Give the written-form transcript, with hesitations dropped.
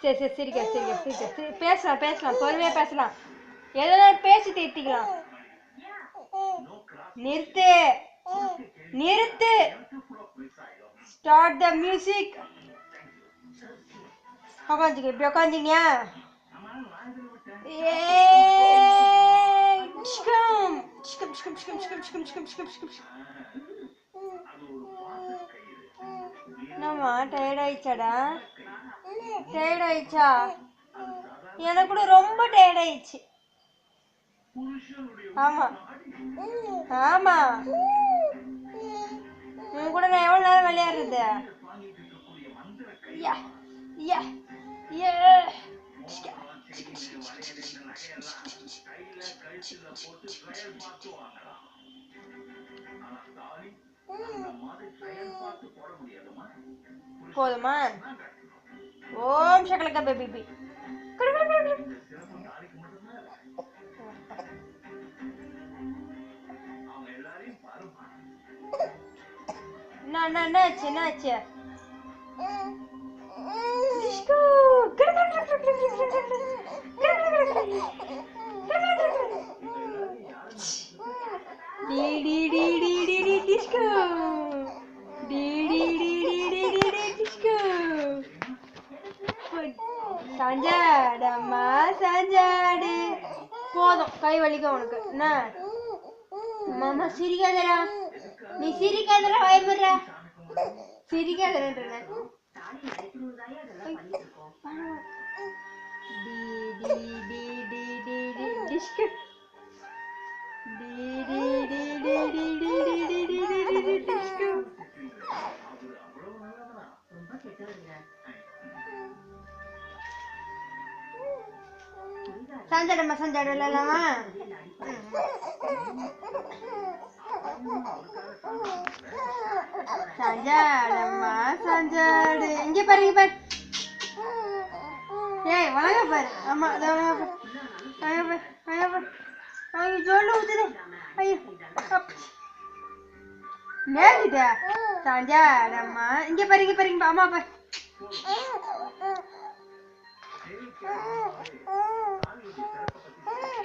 சரி சரி சரிக்கா சரிக்கா சரிக்கா சரி பேசலாம் பேசலாம் பொறுமையாக பேசலாம் எதனாலும் பேசி தீர்த்திக்கலாம் நிறுத்து நிறுத்து ஸ்டார்ட் த மியூசிக் உட்காந்துக்க இப்படி உட்காந்தீங்க என்னம்மா டயர்ட் ஆயிடுச்சாடா டயர்ட் ஆயிடுச்சா எனக்கு கூட ரொம்ப டயர்ட் ஆயிடுச்சு ஆமா ஆமா உன் கூட நான் எவ்வளவு நேரம் விளையாடுறது யா யா யா போதுமா ஓம் சகலகா பேபி என்னாச்சு என்னாச்சு சஞ்சாடம்மா சஞ்சாடு போதும் கை வலிக்கும் உனக்கு என்ன மாமா சிரிக்காதடா நீ சிரிக்காதடா பயப்படுற சிரிக்காதடா சஞ்சாடம்மா சஞ்சாடு விளையாடலாமா சஞ்சாடம்மா சஞ்சாடு இங்க பாரு இங்க பாரு ஏய் வணங்க பாரு ஆமா வணங்க பாரு வணங்க பாரு வணங்க பாரு ஐயோ ஜோல்ல ஊத்துதே ஐயோ நேரிடா சஞ்சாடம்மா இங்க பாரு அம்மா பாரு